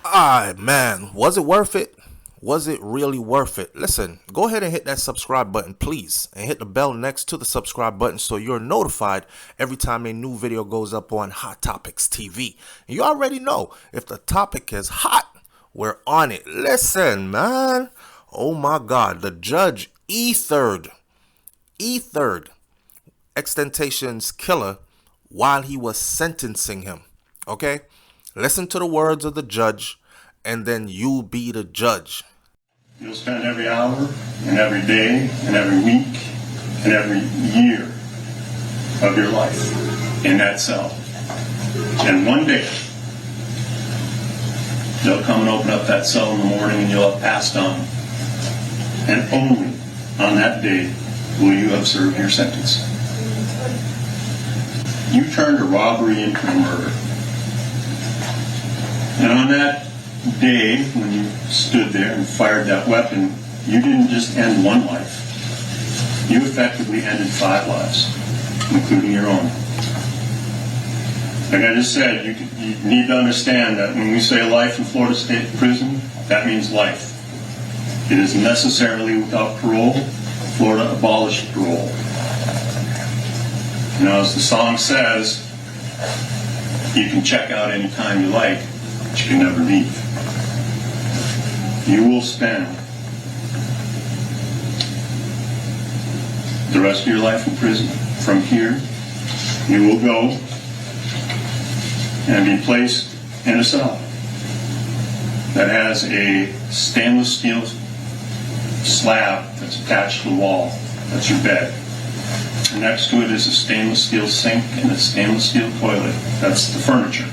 Man, was it worth it? Was it really worth it? Listen, go ahead and hit that subscribe button, please, and hit the bell next to the subscribe button so you're notified every time a new video goes up on Hot Topics TV. And you already know, if the topic is hot, we're on it. Listen, man. Oh my God, the judge ethered XXXTentacion's killer while he was sentencing him. Okay? Listen to the words of the judge, and then you be the judge. You'll spend every hour and every day and every week and every year of your life in that cell. And one day, they'll come and open up that cell in the morning and you'll have passed on. And only on that day will you have served your sentence. You turned a robbery into a murder. And on that day, when you stood there and fired that weapon, you didn't just end one life. You effectively ended 5 lives, including your own. Like I just said, you need to understand that when we say life in Florida State Prison, that means life. It is necessarily without parole. Florida abolished parole. Now, as the song says, you can check out any time you like, but you can never leave. You will spend the rest of your life in prison. From here, you will go and be placed in a cell that has a stainless steel slab that's attached to the wall. That's your bed. And next to it is a stainless steel sink and a stainless steel toilet. That's the furniture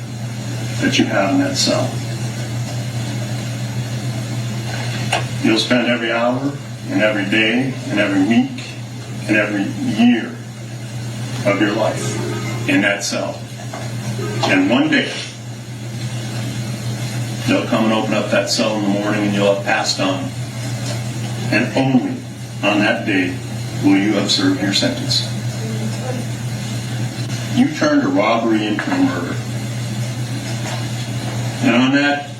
that you have in that cell. You'll spend every hour and every day and every week and every year of your life in that cell. And one day, they'll come and open up that cell in the morning and you'll have passed on. And only on that day will you have served your sentence. You turned a robbery into a murder. And on that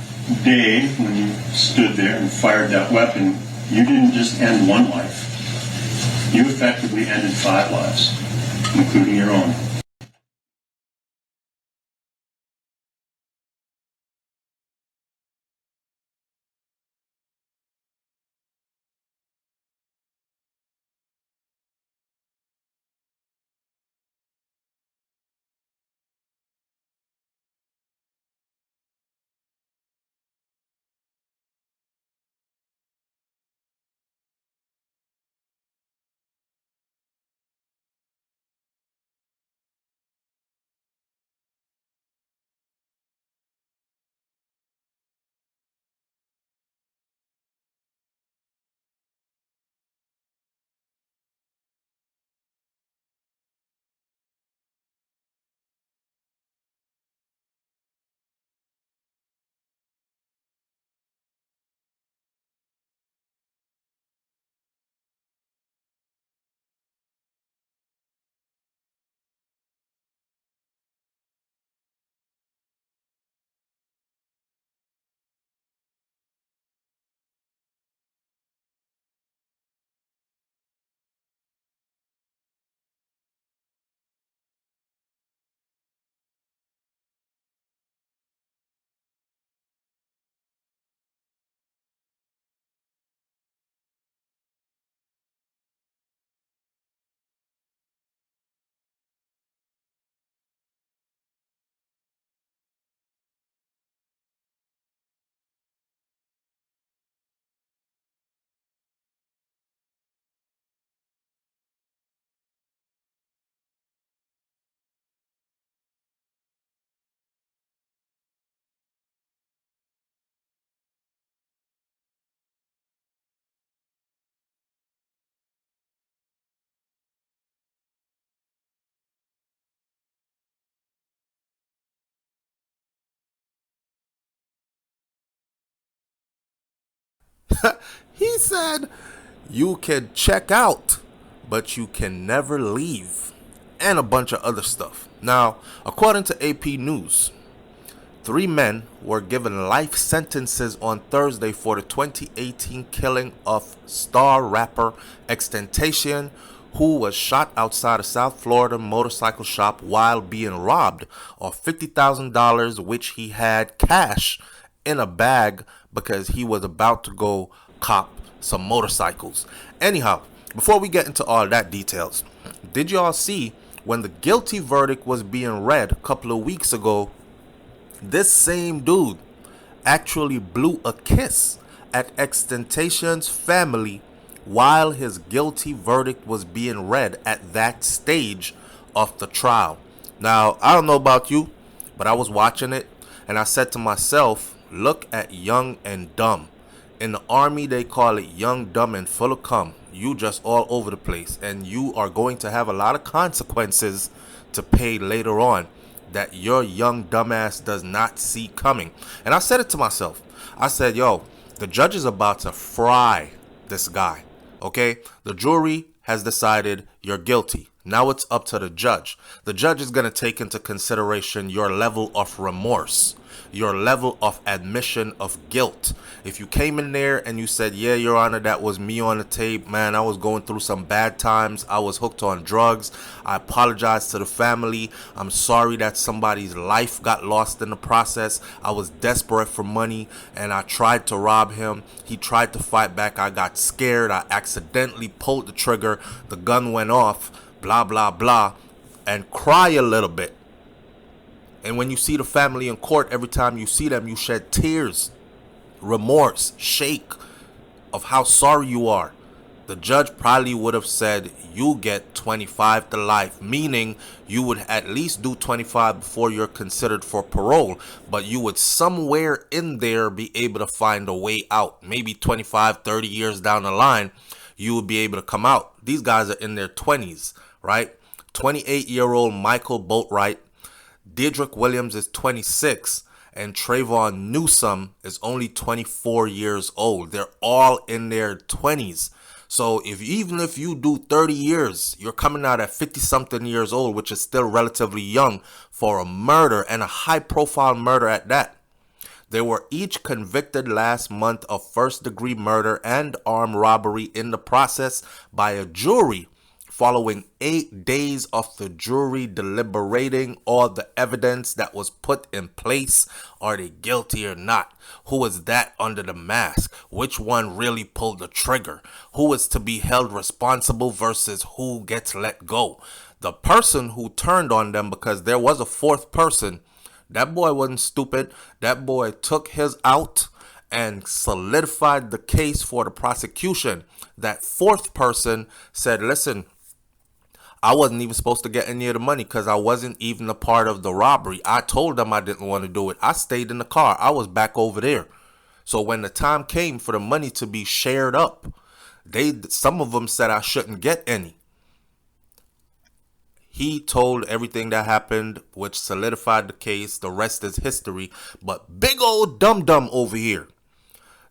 day, when you stood there and fired that weapon, you didn't just end one life. You effectively ended 5 lives, including your own. He said, you can check out, but you can never leave. And a bunch of other stuff. Now, according to AP News, 3 men were given life sentences on Thursday for the 2018 killing of star rapper XXXTentacion, who was shot outside a South Florida motorcycle shop while being robbed of $50,000, which he had cash in a bag because he was about to go cop some motorcycles. Anyhow, before we get into all that details, did y'all see when the guilty verdict was being read a couple of weeks ago? This same dude actually blew a kiss at XXXTentacion's family while his guilty verdict was being read at that stage of the trial. Now, I don't know about you, but I was watching it and I said to myself, look at young and dumb. In the army, they call it young, dumb, and full of cum. You just all over the place, and you are going to have a lot of consequences to pay later on that your young dumbass does not see coming. And I said it to myself. I said, yo, the judge is about to fry this guy. Okay? The jury has decided you're guilty. Now it's up to the judge. The judge is going to take into consideration your level of remorse, your level of admission of guilt. If you came in there and you said, yeah, Your Honor, that was me on the tape, man, I was going through some bad times, I was hooked on drugs, I apologize to the family, I'm sorry that somebody's life got lost in the process, I was desperate for money and I tried to rob him, he tried to fight back, I got scared, I accidentally pulled the trigger, the gun went off, blah, blah, blah, and cry a little bit. And when you see the family in court, every time you see them, you shed tears, remorse, shake of how sorry you are. The judge probably would have said, you get 25 to life, meaning you would at least do 25 before you're considered for parole, but you would somewhere in there be able to find a way out. Maybe 25, 30 years down the line, you would be able to come out. These guys are in their 20s, right? 28-year-old Michael Boatwright, Dedrick Williams is 26, and Trayvon Newsome is only 24 years old. They're all in their 20s. So even if you do 30 years, you're coming out at 50-something years old, which is still relatively young for a murder, and a high-profile murder at that. They were each convicted last month of first-degree murder and armed robbery in the process by a jury following 8 days of the jury deliberating all the evidence that was put in place. Are they guilty or not? Who is that under the mask? Which one really pulled the trigger? Who is to be held responsible versus who gets let go? The person who turned on them, because there was a fourth person, that boy wasn't stupid. That boy took his out and solidified the case for the prosecution. That fourth person said, listen, I wasn't even supposed to get any of the money because I wasn't even a part of the robbery. I told them I didn't want to do it. I stayed in the car. I was back over there. So when the time came for the money to be shared up, some of them said I shouldn't get any. He told everything that happened, which solidified the case. The rest is history. But big old dum-dum over here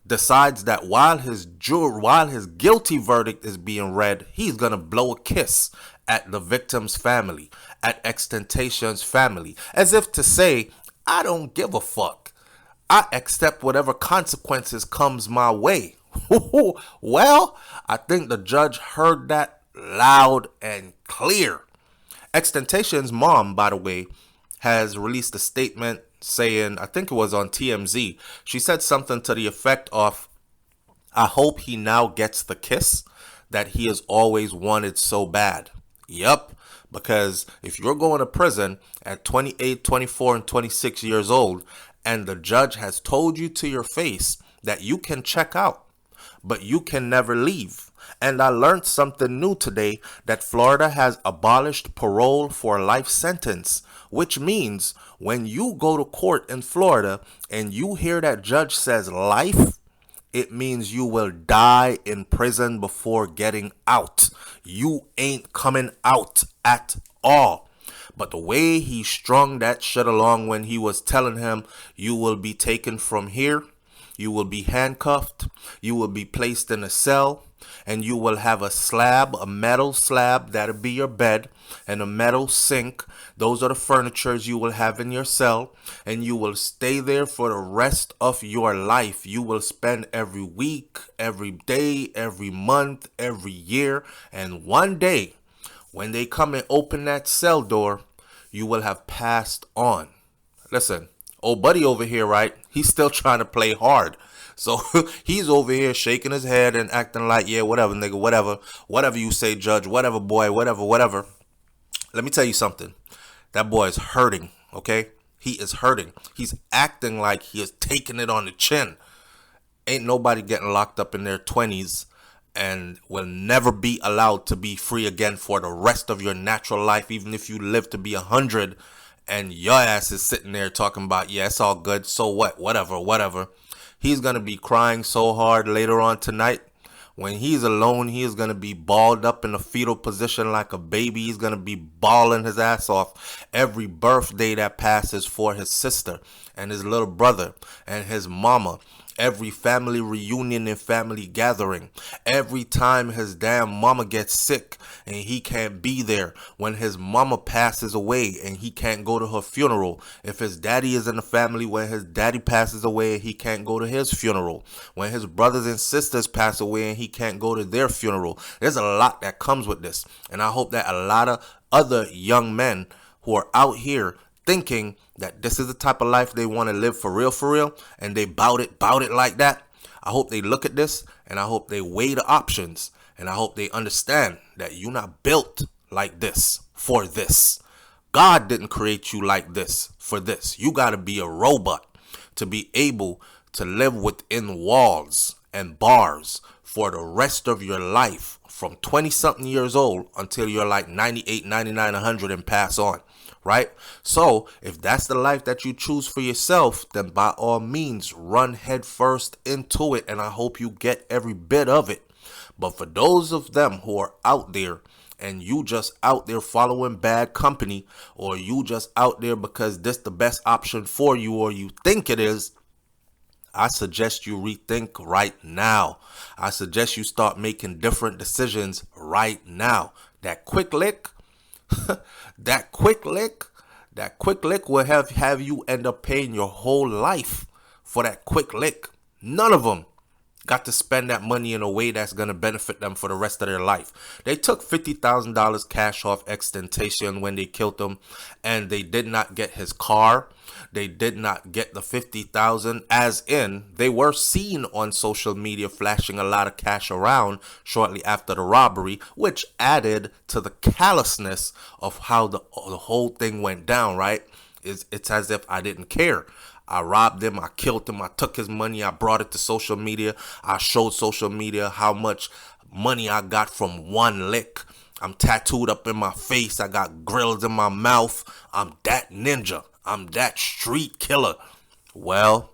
decides that while his guilty verdict is being read, he's going to blow a kiss at the victim's family, at XXXTentacion's family, as if to say, I don't give a fuck. I accept whatever consequences comes my way. Well, I think the judge heard that loud and clear. XXXTentacion's mom, by the way, has released a statement saying, I think it was on TMZ, she said something to the effect of, I hope he now gets the kiss that he has always wanted so bad. Yep, because if you're going to prison at 28, 24, and 26 years old, and the judge has told you to your face that you can check out, but you can never leave. And I learned something new today, that Florida has abolished parole for a life sentence, which means when you go to court in Florida and you hear that judge says life, it means you will die in prison before getting out. You ain't coming out at all. But the way he strung that shit along when he was telling him you will be taken from here You will be handcuffed. You will be placed in a cell. And you will have a slab, a metal slab, that'll be your bed, and a metal sink. Those are the furnitures you will have in your cell, and you will stay there for the rest of your life. You will spend every week, every day, every month, every year, and one day, when they come and open that cell door, you will have passed on. Listen, old buddy over here, right? He's still trying to play hard. So he's over here shaking his head and acting like, yeah, whatever, nigga, whatever. Whatever you say, judge, whatever, boy, whatever, whatever. Let me tell you something. That boy is hurting, okay? He is hurting. He's acting like he is taking it on the chin. Ain't nobody getting locked up in their 20s and will never be allowed to be free again for the rest of your natural life, even if you live to be 100 and your ass is sitting there talking about, yeah, it's all good, so what, whatever, whatever. He's going to be crying so hard later on tonight. When he's alone, he is going to be balled up in a fetal position like a baby. He's going to be bawling his ass off every birthday that passes for his sister and his little brother and his mama. Every family reunion and family gathering. Every time his damn mama gets sick and he can't be there. When his mama passes away and he can't go to her funeral. If his daddy is in the family when his daddy passes away and he can't go to his funeral. When his brothers and sisters pass away and he can't go to their funeral. There's a lot that comes with this. And I hope that a lot of other young men who are out here thinking that this is the type of life they want to live for real, and they bout it like that. I hope they look at this, and I hope they weigh the options, and I hope they understand that you're not built like this for this. God didn't create you like this for this. You got to be a robot to be able to live within walls and bars for the rest of your life, from 20-something years old until you're like 98, 99, 100 and pass on. Right? So if that's the life that you choose for yourself, then by all means, run head first into it. And I hope you get every bit of it. But for those of them who are out there and you just out there following bad company, or you just out there because this the best option for you, or you think it is, I suggest you rethink right now. I suggest you start making different decisions right now. That quick lick, that quick lick will have you end up paying your whole life for that quick lick. None of them got to spend that money in a way that's going to benefit them for the rest of their life. They took $50,000 cash off XXXTentacion when they killed him, and they did not get his car. They did not get the $50,000, as in they were seen on social media flashing a lot of cash around shortly after the robbery, which added to the callousness of how the whole thing went down, right? It's as if I didn't care. I robbed him, I killed him, I took his money, I brought it to social media. I showed social media how much money I got from one lick. I'm tattooed up in my face, I got grills in my mouth. I'm that ninja, I'm that street killer. Well,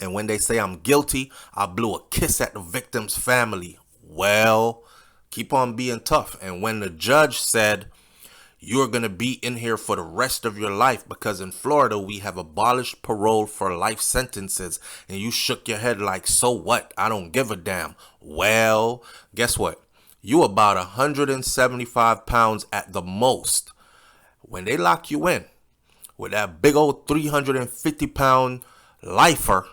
and when they say I'm guilty, I blew a kiss at the victim's family. Well, keep on being tough. And when the judge said, you're going to be in here for the rest of your life because in Florida, we have abolished parole for life sentences. And you shook your head like, so what? I don't give a damn. Well, guess what? You about 175 pounds at the most. When they lock you in with that big old 350-pound lifer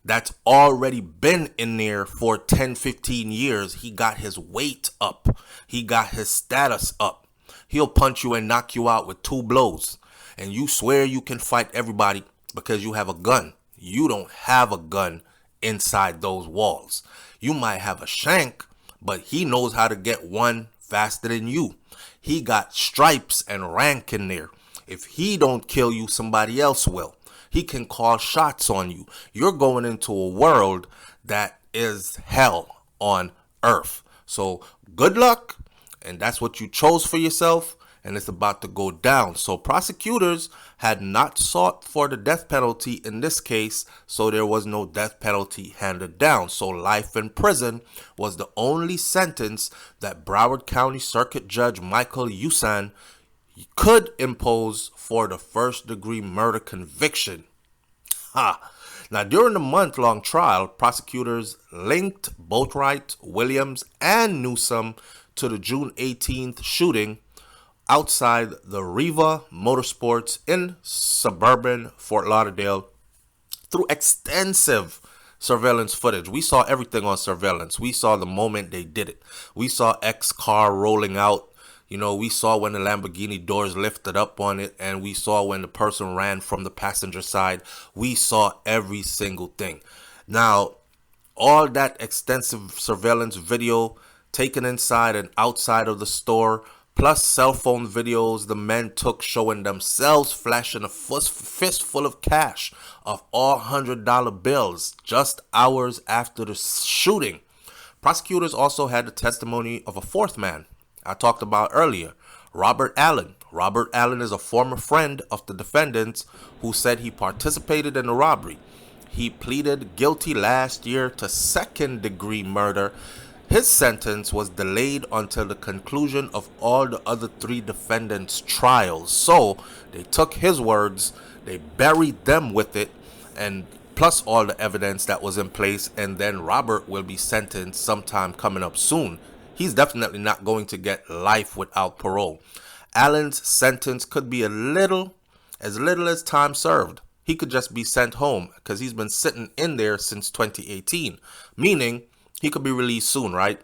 that's already been in there for 10, 15 years, he got his weight up. He got his status up. He'll punch you and knock you out with 2 blows. And you swear you can fight everybody because you have a gun. You don't have a gun inside those walls. You might have a shank, but he knows how to get one faster than you. He got stripes and rank in there. If he don't kill you, somebody else will. He can call shots on you. You're going into a world that is hell on earth. So good luck. And that's what you chose for yourself, and it's about to go down. So prosecutors had not sought for the death penalty in this case, so there was no death penalty handed down. So life in prison was the only sentence that Broward County Circuit Judge Michael Usan could impose for the first-degree murder conviction. Ha! Now, during the month-long trial, prosecutors linked Boatwright, Williams, and Newsom to the June 18th shooting outside the Riva Motorsports in suburban Fort Lauderdale through extensive surveillance footage. We saw everything on surveillance. We saw the moment they did it. We saw X car rolling out. You know, we saw when the Lamborghini doors lifted up on it, and we saw when the person ran from the passenger side. We saw every single thing. Now, all that extensive surveillance video taken inside and outside of the store, plus cell phone videos the men took showing themselves flashing a fistful of cash of all $100 bills just hours after the shooting. Prosecutors also had the testimony of a fourth man I talked about earlier, Robert Allen. Robert Allen is a former friend of the defendants who said he participated in the robbery. He pleaded guilty last year to second-degree murder. His sentence was delayed until the conclusion of all the other three defendants' trials. So they took his words, they buried them with it, and plus all the evidence that was in place, and then Robert will be sentenced sometime coming up soon. He's definitely not going to get life without parole. Allen's sentence could be as little as time served. He could just be sent home because he's been sitting in there since 2018, meaning he could be released soon, right?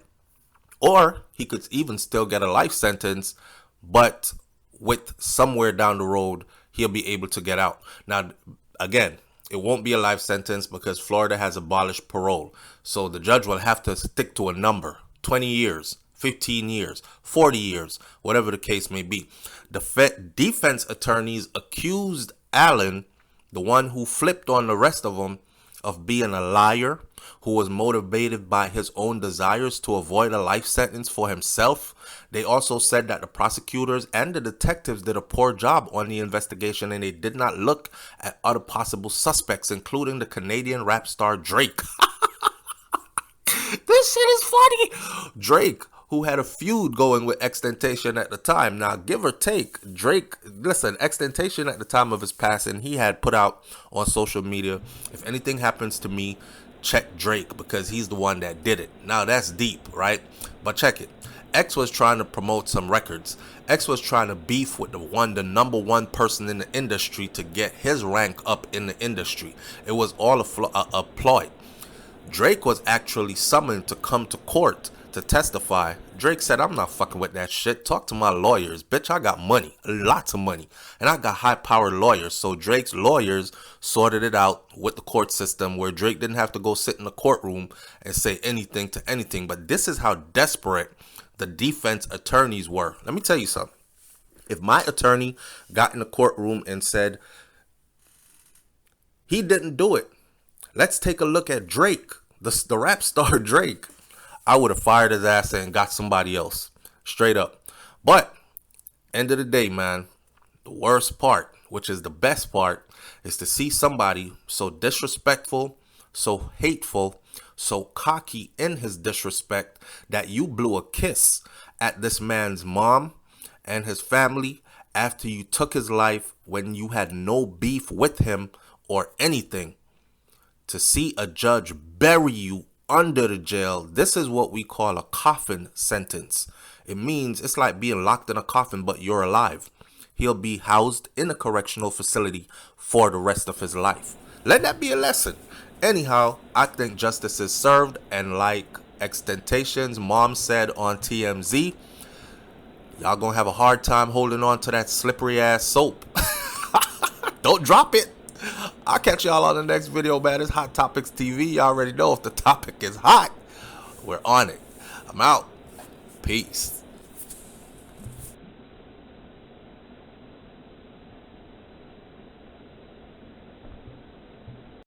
Or he could even still get a life sentence, but with somewhere down the road, he'll be able to get out. Now, again, it won't be a life sentence because Florida has abolished parole. So the judge will have to stick to a number. 20 years, 15 years, 40 years, whatever the case may be. Defense attorneys accused Allen, the one who flipped on the rest of them, of being a liar, who was motivated by his own desires to avoid a life sentence for himself. They also said that the prosecutors and the detectives did a poor job on the investigation, and they did not look at other possible suspects, including the Canadian rap star Drake. This shit is funny. Drake, who had a feud going with XXXTentacion at the time. Now, give or take, Drake, listen, XXXTentacion at the time of his passing, he had put out on social media, if anything happens to me, check Drake because he's the one that did it. Now, that's deep, right? But check it. X was trying to promote some records. X was trying to beef with the number one person in the industry to get his rank up in the industry. It was all a ploy. Drake was actually summoned to come to court to testify. Drake said, I'm not fucking with that shit. Talk to my lawyers. Bitch, I got money. Lots of money. And I got high-powered lawyers. So Drake's lawyers sorted it out with the court system where Drake didn't have to go sit in the courtroom and say anything to anything. But this is how desperate the defense attorneys were. Let me tell you something. If my attorney got in the courtroom and said, he didn't do it, let's take a look at Drake, the rap star Drake, I would have fired his ass and got somebody else. Straight up. But, end of the day, man, the worst part, which is the best part, is to see somebody so disrespectful, so hateful, so cocky in his disrespect that you blew a kiss at this man's mom and his family after you took his life when you had no beef with him or anything. To see a judge bury you under the jail, this is what we call a coffin sentence. It means it's like being locked in a coffin, but you're alive. He'll be housed in a correctional facility for the rest of his life. Let that be a lesson. Anyhow, I think justice is served, and like XXXTentacion's mom said on TMZ, y'all gonna have a hard time holding on to that slippery ass soap. Don't drop it. I'll catch y'all on the next video, man. It's Hot Topics TV. Y'all already know if the topic is hot, we're on it. I'm out. Peace.